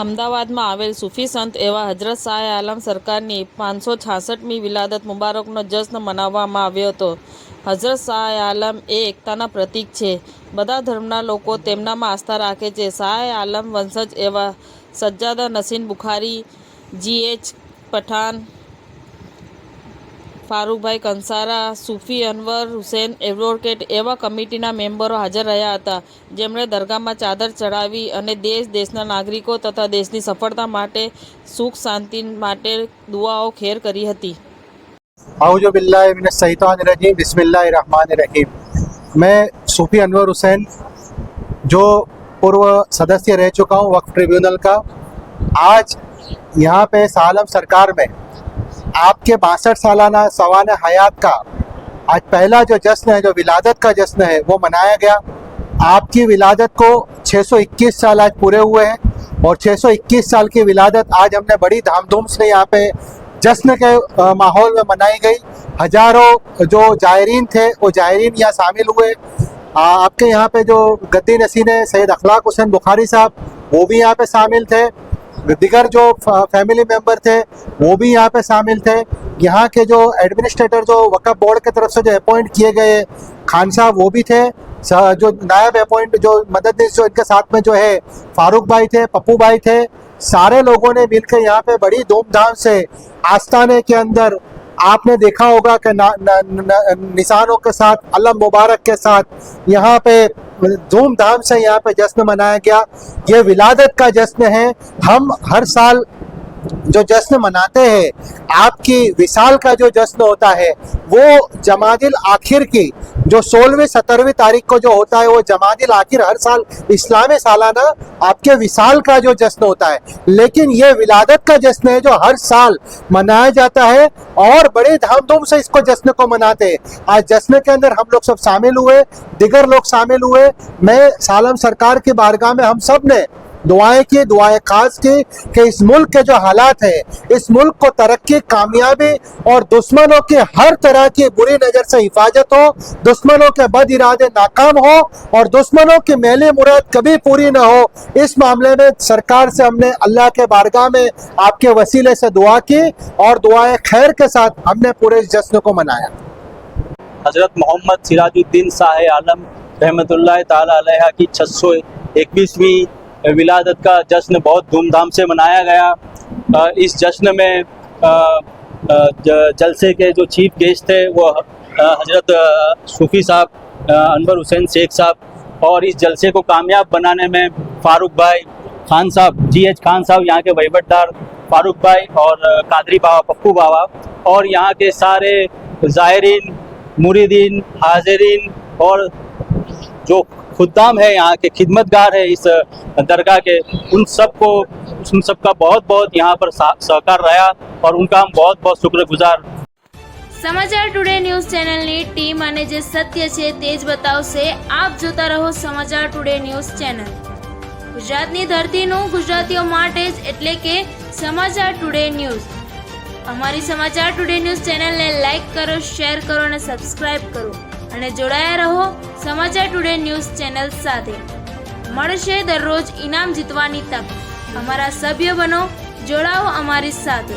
અમદાવાદમાં આવેલ સૂફી સંત એવા હજરત શાહ આલમ સરકારની 566મી વિલાદત મુબારકનો જશ્ન મનાવવામાં આવ્યો હતો. હજરત શાહ આલમ એ એકતાના પ્રતીક છે. બધા ધર્મના લોકો તેમનામાં આસ્થા રાખે છે. શાહ આલમ વંશજ એવા સજ્જાદા નસીન બુખારી, G.H. પઠાણ, ફારૂકભાઈ કંસારા, સૂફી અનવર હુસેન એડવોકેટ એવા કમિટીના મેમ્બરો હાજર રહ્યા હતા, જેમણે દરગાહમાં ચાદર ચડાવી અને દેશના નાગરિકો તથા દેશની સફળતા માટે, સુખ શાંતિ માટે દુઆઓ ખેર કરી હતી. आऊज़ु बिल्लाहि मिनश शैतानिर रजीम, बिस्मिल्लाहिर रहमानिर रहीम। मैं सूफी अनवर हुसैन, जो पूर्व सदस्य रह चुका हूँ वक्फ ट्रिब्यूनल का, आज यहाँ पे सालम सरकार में आपके 62 सालाना सवाने हयात का आज पहला जो जश्न है, जो विलादत का जश्न है, वो मनाया गया। आपकी विलादत को 621 साल आज पूरे हुए हैं और 621 साल की विलादत आज हमने बड़ी धामधूम से यहाँ पे जश्न के माहौल में मनाई गई। हजारों जो जायरीन थे वो जायरीन यहाँ शामिल हुए। आपके यहाँ पे जो गद्दी नसीन है सैयद अखलाक हुसैन बुखारी साहब, वो भी यहाँ पे शामिल थे। दिगर जो फैमिली मेंबर थे वो भी यहाँ पे शामिल थे। यहाँ के जो एडमिनिस्ट्रेटर जो वक्फ बोर्ड की तरफ से जो अपॉइंट किए गए खान साहब, वो भी थे। जो नायब अपॉइंट जो मददनीश जो इनके साथ में जो है फारूक भाई थे, पप्पू भाई थे, सारे लोगों ने मिलकर यहाँ पे बड़ी धूमधाम से आस्थाने के अंदर आपने देखा होगा कि निशानों के साथ, अलम मुबारक के साथ यहाँ पे धूमधाम से यहाँ पे जश्न मनाया गया। ये विलादत का जश्न है। हम हर साल जो जश्न मनाते हैं, आपकी विसाल का जो जश्न होता है वो जमादिल आखिर की जो 16वीं 17वीं तारीख को जो होता है, वो जमादिल आखिर हर साल इस्लामी सालाना आपके विसाल का जो जश्न होता है। लेकिन ये विलादत का जश्न है जो हर साल मनाया जाता है और बड़े धामधूम से इसको जश्न को मनाते हैं। आज जश्न के अंदर हम लोग सब शामिल हुए, दिगर लोग शामिल हुए। मैं सालम सरकार की बारगाह में हम सब ने दुआएं की, दुआएं खास की कि इस मुल्क के जो हालात है, इस मुल्क को तरक्की, कामयाबी और दुश्मनों की हर तरह की बुरी नज़र से हिफाजत हो, दुश्मनों के बद इरादे नाकाम हो और दुश्मनों की मैली मुराद कभी पूरी ना हो। इस मामले में सरकार से हमने अल्लाह के बारगाह में आपके वसीले से दुआ की और दुआएं खैर के साथ हमने पूरे इस जश्न को मनाया। हजरत मोहम्मद सिराजुद्दीन शाह आलम रहमतुल्लाह ताला अलैहा की 621वीं विलादत का जश्न बहुत धूमधाम से मनाया गया। इस जश्न में जलसे के जो चीफ गेस्ट थे वो हजरत सूफी साहब अनवर हुसैन शेख साहब, और इस जलसे को कामयाब बनाने में फारूक भाई खान साहब, G.H. खान साहब यहाँ के वहीवटदार, फारूक भाई और कादरी बाबा, पप्पू बाबा, और यहाँ के सारे ज़ायरीन, मुरीदीन, हाजिरीन और जो खुद्दाम है, यहाँ के खिदमतगार है इस दरगाह के, उन सबका बहुत बहुत यहाँ पर सहकार रहा और उनका हम बहुत बहुत शुक्रगुजार। સમાચાર ટુડે ન્યૂઝ ચેનલની ટીમ અને જે સત્ય છે તે જ બતાવશે. આપ જોતા રહો સમાચાર ટુડે ન્યૂઝ ચેનલ. ગુજરાતની ધરતીનું ગુજરાતીઓ માટે જ, એટલે કે સમાચાર ટુડે ન્યૂઝ. અમારી સમાચાર ટુડે ન્યૂઝ ચેનલને લાઈક કરો, શેર કરો અને સબસ્ક્રાઇબ કરો અને જોડાયા રહો સમાચાર ટુડે ન્યૂઝ ચેનલ સાથે. મળશે દરરોજ ઇનામ જીતવાની તક. અમારા સભ્ય બનો, જોડાઓ અમારી સાથે.